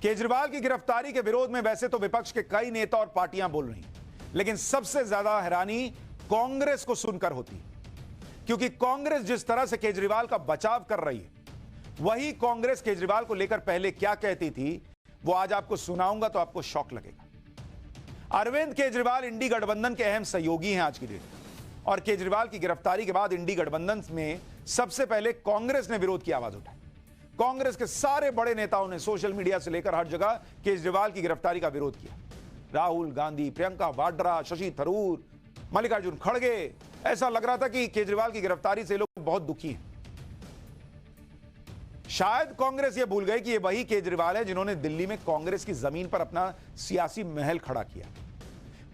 केजरीवाल की गिरफ्तारी के विरोध में वैसे तो विपक्ष के कई नेता और पार्टियां बोल रही हैं, लेकिन सबसे ज्यादा हैरानी कांग्रेस को सुनकर होती है, क्योंकि कांग्रेस जिस तरह से केजरीवाल का बचाव कर रही है, वही कांग्रेस केजरीवाल को लेकर पहले क्या कहती थी, वो आज आपको सुनाऊंगा तो आपको शॉक लगेगा। अरविंद केजरीवाल इंडी गठबंधन के अहम सहयोगी हैं आज की डेट में, और केजरीवाल की गिरफ्तारी के बाद इंडी गठबंधन में सबसे पहले कांग्रेस ने विरोध की आवाज उठाई। कांग्रेस के सारे बड़े नेताओं ने सोशल मीडिया से लेकर हर जगह केजरीवाल की गिरफ्तारी का विरोध किया। राहुल गांधी, प्रियंका वाड्रा, शशि थरूर, मल्लिकार्जुन खड़गे, ऐसा लग रहा था कि केजरीवाल की गिरफ्तारी से लोग बहुत दुखी हैं। शायद कांग्रेस यह भूल गई कि यह वही केजरीवाल है जिन्होंने दिल्ली में कांग्रेस की जमीन पर अपना सियासी महल खड़ा किया।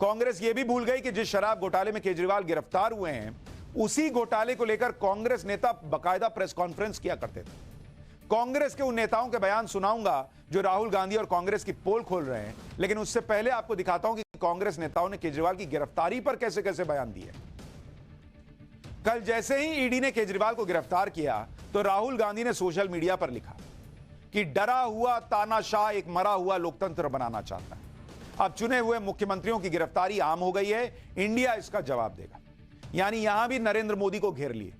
कांग्रेस यह भी भूल गई कि जिस शराब घोटाले में केजरीवाल गिरफ्तार हुए हैं, उसी घोटाले को लेकर कांग्रेस नेता बाकायदा प्रेस कॉन्फ्रेंस किया करते थे। कांग्रेस के उन नेताओं के बयान सुनाऊंगा जो राहुल गांधी और कांग्रेस की पोल खोल रहे हैं, लेकिन उससे पहले आपको दिखाता हूं कि कांग्रेस नेताओं ने केजरीवाल की गिरफ्तारी पर कैसे कैसे बयान दिए। कल जैसे ही ईडी ने केजरीवाल को गिरफ्तार किया तो राहुल गांधी ने सोशल मीडिया पर लिखा कि डरा हुआ तानाशाह एक मरा हुआ लोकतंत्र बनाना चाहता है। अब चुने हुए मुख्यमंत्रियों की गिरफ्तारी आम हो गई है, इंडिया इसका जवाब देगा। यानी यहां भी नरेंद्र मोदी को घेर लिए।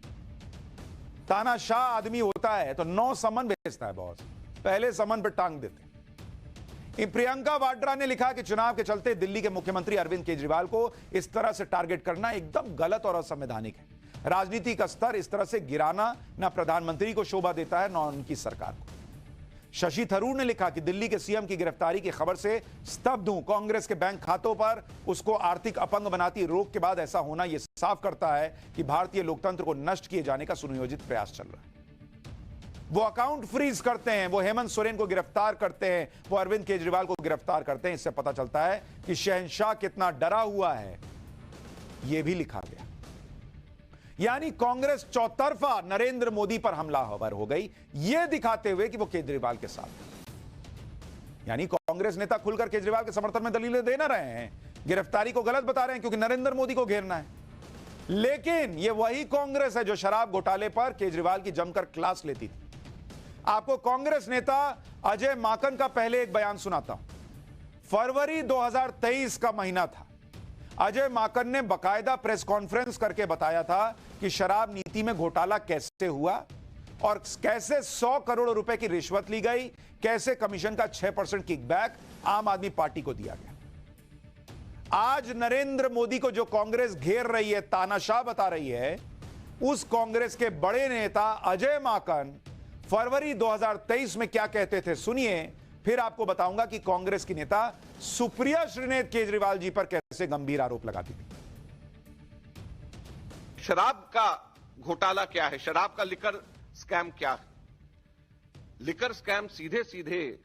तानाशाह आदमी होता है तो 9 समन भेजता है बॉस, पहले समन पर टांग देते। प्रियंका वाड्रा ने लिखा कि चुनाव के चलते दिल्ली के मुख्यमंत्री अरविंद केजरीवाल को इस तरह से टारगेट करना एकदम गलत और असंवैधानिक है। राजनीति का स्तर इस तरह से गिराना न प्रधानमंत्री को शोभा देता है, न उनकी सरकार को। शशि थरूर ने लिखा कि दिल्ली के सीएम की गिरफ्तारी की खबर से स्तब्ध हूं। कांग्रेस के बैंक खातों पर उसको आर्थिक अपंग बनाती रोक के बाद ऐसा होना यह साफ करता है कि भारतीय लोकतंत्र को नष्ट किए जाने का सुनियोजित प्रयास चल रहा है। वो अकाउंट फ्रीज करते हैं, वो हेमंत सोरेन को गिरफ्तार करते हैं, वो अरविंद केजरीवाल को गिरफ्तार करते हैं। इससे पता चलता है कि शहंशाह कितना डरा हुआ है, यह भी लिखा गया। यानी कांग्रेस चौतरफा नरेंद्र मोदी पर हमलावर हो गई, यह दिखाते हुए कि वो केजरीवाल के साथ। यानी कांग्रेस नेता खुलकर केजरीवाल के समर्थन में दलीलें दे ना रहे हैं, गिरफ्तारी को गलत बता रहे हैं क्योंकि नरेंद्र मोदी को घेरना है। लेकिन यह वही कांग्रेस है जो शराब घोटाले पर केजरीवाल की जमकर क्लास लेती थी। आपको कांग्रेस नेता अजय माकन का पहले एक बयान सुनाता हूं। फरवरी 2023 का महीना था। अजय माकन ने बाकायदा प्रेस कॉन्फ्रेंस करके बताया था कि शराब नीति में घोटाला कैसे हुआ और कैसे 100 करोड़ रुपए की रिश्वत ली गई, कैसे कमीशन का 6% किकबैक आम आदमी पार्टी को दिया गया। आज नरेंद्र मोदी को जो कांग्रेस घेर रही है, तानाशाह बता रही है, उस कांग्रेस के बड़े नेता अजय माकन फरवरी 2023 में क्या कहते थे, सुनिए। फिर आपको बताऊंगा कि कांग्रेस की नेता सुप्रिया श्रीनेत केजरीवाल जी पर कैसे गंभीर आरोप लगाती थी। शराब का घोटाला क्या है, शराब का लिकर स्कैम क्या है? लिकर स्कैम सीधे सीधे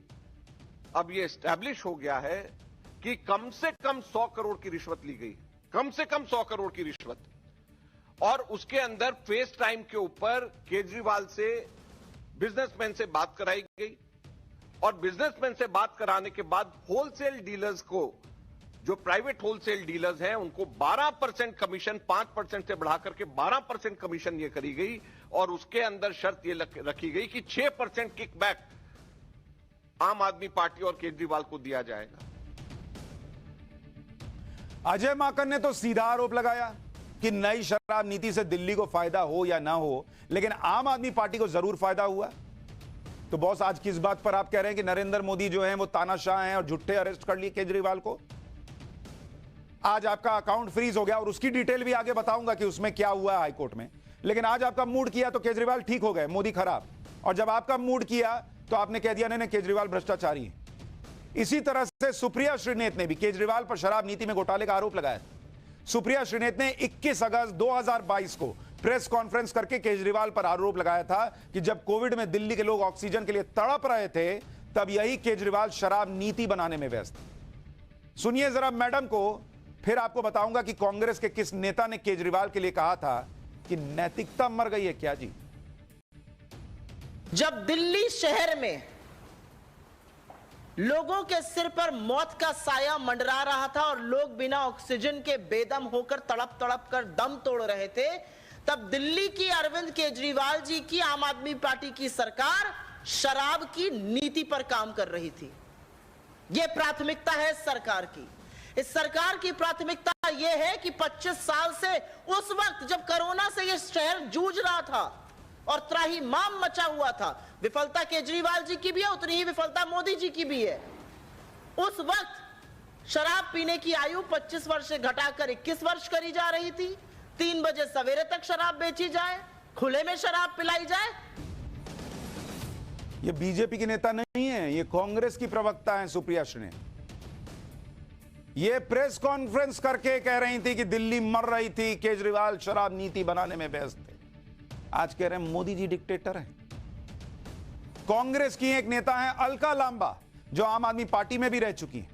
अब यह एस्टैब्लिश हो गया है कि कम से कम 100 करोड़ की रिश्वत ली गई, कम से कम 100 करोड़ की रिश्वत। और उसके अंदर फेस टाइम के ऊपर केजरीवाल से बिजनेसमैन से बात कराई गई, और बिजनेसमैन से बात कराने के बाद होलसेल डीलर्स को, जो प्राइवेट होलसेल डीलर्स हैं, उनको 12% कमीशन 5% से बढ़ा करके 12% कमीशन ये करी गई। और उसके अंदर शर्त ये रखी गई कि 6% किकबैक आम आदमी पार्टी और केजरीवाल को दिया जाएगा। अजय माकन ने तो सीधा आरोप लगाया कि नई शराब नीति से दिल्ली को फायदा हो या ना हो, लेकिन आम आदमी पार्टी को जरूर फायदा हुआ। तो बॉस, आज किस बात पर आप कह रहे हैं कि नरेंद्र मोदी जो हैं वो तानाशाह हैं और झूठे अरेस्ट कर लिए केजरीवाल को? आज आपका अकाउंट फ्रीज हो गया और उसकी डिटेल भी आगे बताऊंगा कि उसमें क्या हुआ हाईकोर्ट में। लेकिन आज आपका मूड किया तो केजरीवाल ठीक हो गए, मोदी खराब। और जब आपका मूड किया तो आपने कह दिया नहीं, केजरीवाल भ्रष्टाचारी है। इसी तरह से सुप्रिया श्रीनेत ने भी केजरीवाल पर शराब नीति में घोटाले का आरोप लगाया। सुप्रिया श्रीनेत ने 21 अगस्त 2022 को प्रेस कॉन्फ्रेंस करके केजरीवाल पर आरोप लगाया था कि जब कोविड में दिल्ली के लोग ऑक्सीजन के लिए तड़प रहे थे, तब यही केजरीवाल शराब नीति बनाने में व्यस्त। सुनिए जरा मैडम को, फिर आपको बताऊंगा कि कांग्रेस के किस नेता ने केजरीवाल के लिए कहा था कि नैतिकता मर गई है क्या जी। जब दिल्ली शहर में लोगों के सिर पर मौत का साया मंडरा रहा था और लोग बिना ऑक्सीजन के बेदम होकर तड़प तड़प कर दम तोड़ रहे थे, तब दिल्ली की अरविंद केजरीवाल जी की आम आदमी पार्टी की सरकार शराब की नीति पर काम कर रही थी। ये प्राथमिकता है इस सरकार की। इस सरकार की प्राथमिकता यह है कि 25 साल से, उस वक्त जब कोरोना से यह शहर जूझ रहा था और त्राहिमाम मचा हुआ था, विफलता केजरीवाल जी की भी है, उतनी ही विफलता मोदी जी की भी है। उस वक्त शराब पीने की आयु 25 वर्ष से घटाकर 21 वर्ष करी जा रही थी। 3 बजे सवेरे तक शराब बेची जाए, खुले में शराब पिलाई जाए। ये बीजेपी के नेता नहीं है, ये कांग्रेस की प्रवक्ता है सुप्रिया श्रीनेत। ये प्रेस कॉन्फ्रेंस करके कह रही थी कि दिल्ली मर रही थी, केजरीवाल शराब नीति बनाने में व्यस्त थे। आज कह रहे हैं मोदी जी डिक्टेटर हैं। कांग्रेस की एक नेता है अलका लांबा, जो आम आदमी पार्टी में भी रह चुकी है।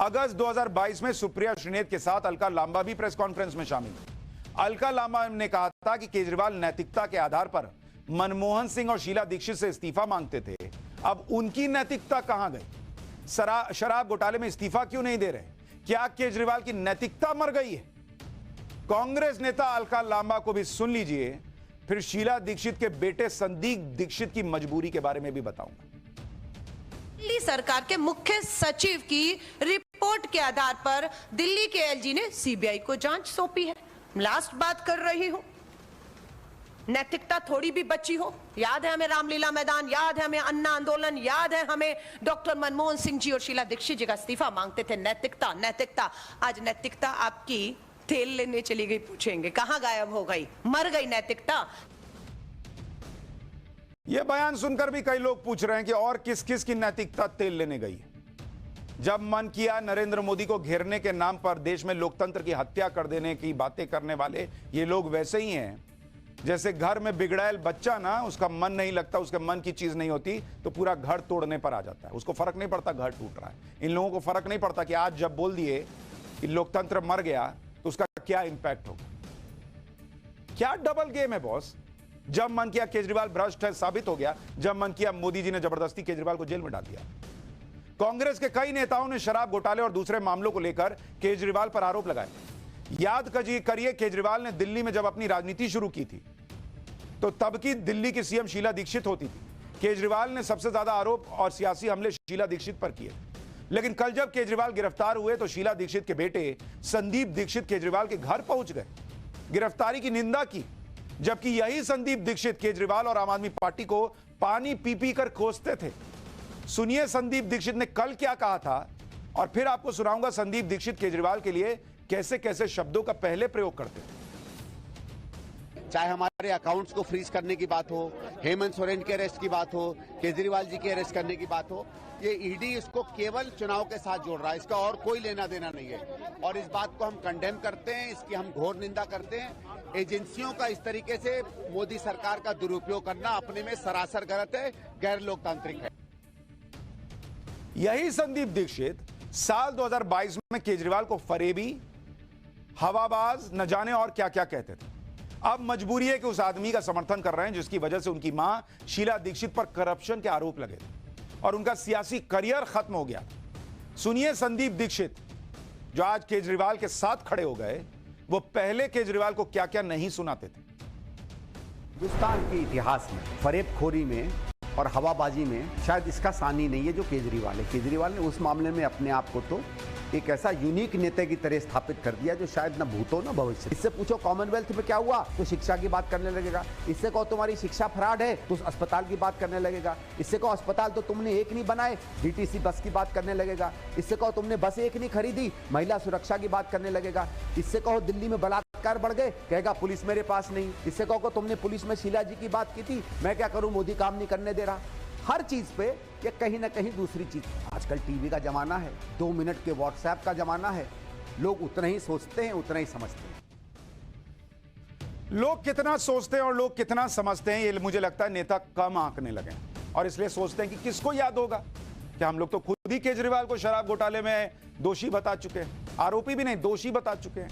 अगस्त 2022 में सुप्रिया श्रीनेत के साथ अलका लांबा भी प्रेस कॉन्फ्रेंस में शामिल थी। अलका लांबा ने कहा था कि केजरीवाल नैतिकता के आधार पर मनमोहन सिंह और शीला दीक्षित से इस्तीफा मांगते थे। अब उनकी नैतिकता कहां गई? शराब घोटाले में इस्तीफा क्यों नहीं दे रहे? क्या केजरीवाल की नैतिकता मर गई है? कांग्रेस नेता अलका लांबा को भी सुन लीजिए, फिर शीला दीक्षित के बेटे संदीप दीक्षित की मजबूरी के बारे में भी बताऊंगा। दिल्ली सरकार के मुख्य सचिव की रिपोर्ट के आधार पर दिल्ली के एलजी ने सीबीआई को जांच सौंपी है। लास्ट बात कर रही हूं, नैतिकता थोड़ी भी बची हो। याद है हमें रामलीला मैदान, याद है हमें अन्ना आंदोलन, याद है हमें डॉक्टर मनमोहन सिंह जी और शीला दीक्षित जी का इस्तीफा मांगते थे। नैतिकता नैतिकता, आज नैतिकता आपकी तेल लेने चली गई, पूछेंगे कहां गायब हो गई, मर गई नैतिकता। यह बयान सुनकर भी कई लोग पूछ रहे हैं कि और किस किस की नैतिकता तेल लेने गई है। जब मन किया नरेंद्र मोदी को घेरने के नाम पर देश में लोकतंत्र की हत्या कर देने की बातें करने वाले ये लोग वैसे ही हैं जैसे घर में बिगड़ैल बच्चा ना, उसका मन नहीं लगता, उसके मन की चीज नहीं होती तो पूरा घर तोड़ने पर आ जाता है। उसको फर्क नहीं पड़ता घर टूट रहा है। इन लोगों को फर्क नहीं पड़ता कि आज जब बोल दिए कि लोकतंत्र मर गया तो उसका क्या इंपैक्ट होगा। क्या डबल गेम है बॉस? जब मन किया केजरीवाल भ्रष्ट है, साबित हो गया। जब मन किया मोदी जी ने जबरदस्ती केजरीवाल को जेल में डाल दिया। कांग्रेस के कई नेताओं ने शराब घोटाले और दूसरे मामलों को लेकर केजरीवाल पर आरोप लगाए। याद करिए, केजरीवाल ने दिल्ली में जब अपनी राजनीति शुरू की थी तो तब की दिल्ली की सीएम शीला दीक्षित होती थी। केजरीवाल ने सबसे ज्यादा आरोप और सियासी हमले शीला दीक्षित पर किए। लेकिन कल जब केजरीवाल गिरफ्तार हुए तो शीला दीक्षित के बेटे संदीप दीक्षित केजरीवाल के घर पहुंच गए, गिरफ्तारी की निंदा की, जबकि यही संदीप दीक्षित केजरीवाल और आम आदमी पार्टी को पानी पी पी कर कोसते थे। सुनिए संदीप दीक्षित ने कल क्या कहा था और फिर आपको सुनाऊंगा संदीप दीक्षित केजरीवाल के लिए कैसे कैसे शब्दों का पहले प्रयोग करते थे। चाहे हमारे अकाउंट्स को फ्रीज करने की बात हो, हेमंत सोरेन के अरेस्ट की बात हो, केजरीवाल जी के अरेस्ट करने की बात हो, ये ईडी इसको केवल चुनाव के साथ जोड़ रहा है। इसका और कोई लेना देना नहीं है और इस बात को हम कंडेम करते हैं, इसकी हम घोर निंदा करते हैं। एजेंसियों का इस तरीके से मोदी सरकार का दुरुपयोग करना अपने में सरासर गलत है, गैर लोकतांत्रिक है। यही संदीप दीक्षित साल 2022 में केजरीवाल को फरेबी, हवाबाज, न जाने और क्या क्या कहते थे। अब मजबूरी है कि उस आदमी का समर्थन कर रहे हैं जिसकी वजह से उनकी मां शीला दीक्षित पर करप्शन के आरोप लगे और उनका सियासी करियर खत्म हो गया। सुनिए संदीप दीक्षित जो आज केजरीवाल के साथ खड़े हो गए, वो पहले केजरीवाल को क्या क्या नहीं सुनाते थे। हिंदुस्तान के इतिहास में फरेबखोरी में और हवाबाजी में शायद इसका सानी नहीं है जो केजरीवाल है। केजरीवाल ने उस मामले में अपने आप को तो एक ऐसा यूनिक नेता की तरह स्थापित कर दिया जो शायद न भूतो न भविष्य। इससे पूछो कॉमनवेल्थ में क्या हुआ तो शिक्षा की बात करने लगेगा। इससे कहो तुम्हारी शिक्षा फ्रॉड है तो अस्पताल की बात करने लगेगा। इससे कहो अस्पताल तो तुमने एक नहीं बनाए, डीटीसी बस की बात करने लगेगा। इससे कहो तुमने बस एक नहीं खरीदी, महिला सुरक्षा की बात करने लगेगा। इससे कहो दिल्ली में बलात्कार बढ़ गए, कहेगा पुलिस मेरे पास नहीं। इससे कहो तुमने पुलिस में शीला जी की बात की थी, मैं क्या करूं, मोदी काम नहीं करने दे रहा। हर चीज पे ये कहीं ना कहीं दूसरी चीज। आजकल टीवी का जमाना है, 2 मिनट के व्हाट्सएप का जमाना है। लोग उतना ही सोचते हैं, उतना ही समझते हैं। लोग कितना सोचते हैं और लोग कितना समझते हैं, ये मुझे लगता है नेता कम आंकने लगे और इसलिए सोचते हैं कि किसको याद होगा कि हम लोग तो खुद ही केजरीवाल को शराब घोटाले में दोषी बता चुके हैं, आरोपी भी नहीं, दोषी बता चुके हैं।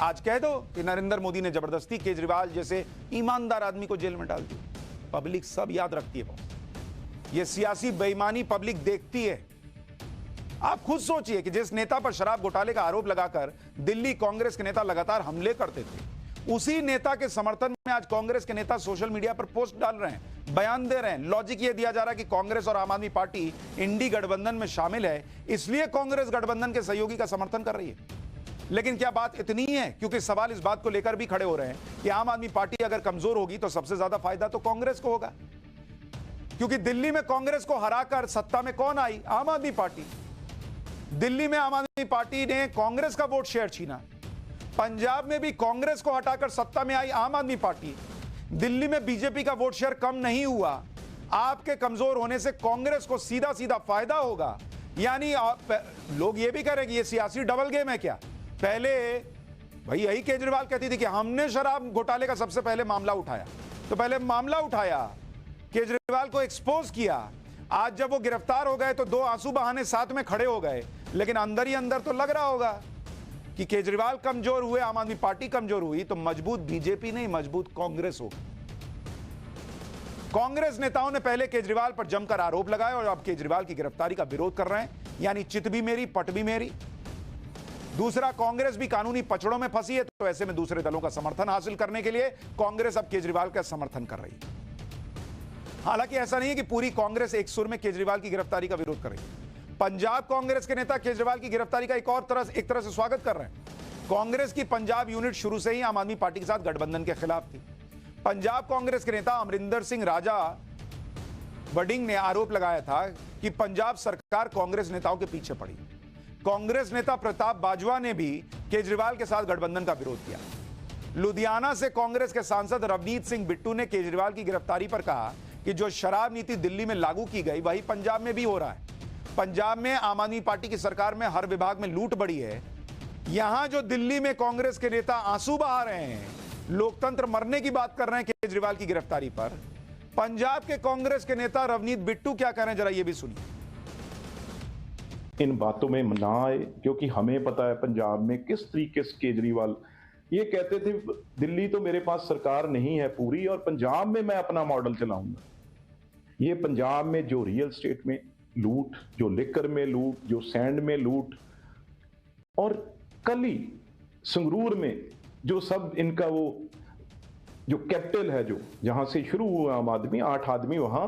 आज कह दो कि नरेंद्र मोदी ने जबरदस्ती केजरीवाल जैसे ईमानदार आदमी को जेल में डाल दिया, पब्लिक सब याद रखती है। ये सियासी बेईमानी पब्लिक देखती है। आप खुद सोचिए कि जिस नेता पर शराब घोटाले का आरोप लगाकर दिल्ली कांग्रेस के नेता लगातार हमले करते थे, उसी नेता के समर्थन में आज कांग्रेस के नेता सोशल मीडिया पर पोस्ट डाल रहे हैं, बयान दे रहे हैं। लॉजिक ये दिया जा रहा है कि कांग्रेस और आम आदमी पार्टी इंडी गठबंधन में शामिल है, इसलिए कांग्रेस गठबंधन के सहयोगी का समर्थन कर रही है। लेकिन क्या बात इतनी ही है? क्योंकि सवाल इस बात को लेकर भी खड़े हो रहे हैं कि आम आदमी पार्टी अगर कमजोर होगी तो सबसे ज्यादा फायदा तो कांग्रेस को होगा, क्योंकि दिल्ली में कांग्रेस को हराकर सत्ता में कौन आई? आम आदमी पार्टी। दिल्ली में आम आदमी पार्टी ने कांग्रेस का वोट शेयर छीना, पंजाब में भी कांग्रेस को हटाकर सत्ता में आई आम आदमी पार्टी। दिल्ली में बीजेपी का वोट शेयर कम नहीं हुआ। आपके कमजोर होने से कांग्रेस को सीधा सीधा फायदा होगा। यानी लोग ये भी कह रहे हैं कि ये सियासी डबल गेम है क्या? पहले भाई यही केजरीवाल कहती थी कि हमने शराब घोटाले का सबसे पहले मामला उठाया, तो पहले मामला उठाया, केजरीवाल को एक्सपोज किया। आज जब वो गिरफ्तार हो गए तो दो आंसू बहाने साथ में खड़े हो गए, लेकिन अंदर ही अंदर तो लग रहा होगा कि केजरीवाल कमजोर हुए, आम आदमी पार्टी कमजोर हुई तो मजबूत बीजेपी नहीं, मजबूत कांग्रेस होगी। कांग्रेस नेताओं ने पहले केजरीवाल पर जमकर आरोप लगाए और अब केजरीवाल की गिरफ्तारी का विरोध कर रहे हैं, यानी चित भी मेरी पट भी मेरी। दूसरा, कांग्रेस भी कानूनी पचड़ों में फंसी है, तो ऐसे में दूसरे दलों का समर्थन हासिल करने के लिए कांग्रेस अब केजरीवाल का समर्थन कर रही है। हालांकि ऐसा नहीं है कि पूरी कांग्रेस एक सुर में केजरीवाल की गिरफ्तारी का विरोध कर रही है। पंजाब कांग्रेस के नेता केजरीवाल की गिरफ्तारी का एक तरह से स्वागत कर रहे हैं। कांग्रेस की पंजाब यूनिट शुरू से ही आम आदमी पार्टी के साथ गठबंधन के खिलाफ थी। पंजाब कांग्रेस के नेता अमरिंदर सिंह राजा वडिंग ने आरोप लगाया था कि पंजाब सरकार कांग्रेस नेताओं के पीछे पड़ी। कांग्रेस नेता प्रताप बाजवा ने भी केजरीवाल के साथ गठबंधन का विरोध किया। लुधियाना से कांग्रेस के सांसद रवनीत सिंह बिट्टू ने केजरीवाल की गिरफ्तारी पर कहा कि जो शराब नीति दिल्ली में लागू की गई वही पंजाब में भी हो रहा है। पंजाब में आम आदमी पार्टी की सरकार में हर विभाग में लूट बढ़ी है। यहां जो दिल्ली में कांग्रेस के नेता आंसू बहा रहे हैं, लोकतंत्र मरने की बात कर रहे हैं केजरीवाल की गिरफ्तारी पर, पंजाब के कांग्रेस के नेता रवनीत बिट्टू क्या कह रहे हैं, जरा ये भी सुनिए। इन बातों में ना आए, क्योंकि हमें पता है पंजाब में किस तरीके से केजरीवाल ये कहते थे दिल्ली तो मेरे पास सरकार नहीं है पूरी और पंजाब में मैं अपना मॉडल चलाऊंगा। ये पंजाब में जो रियल एस्टेट में लूट, जो लिकर में लूट, जो सैंड में लूट, और कल ही संगरूर में जो सब इनका वो जो कैपिटल है, जो जहां से शुरू हुआ आम आदमी, 8 आदमी वहां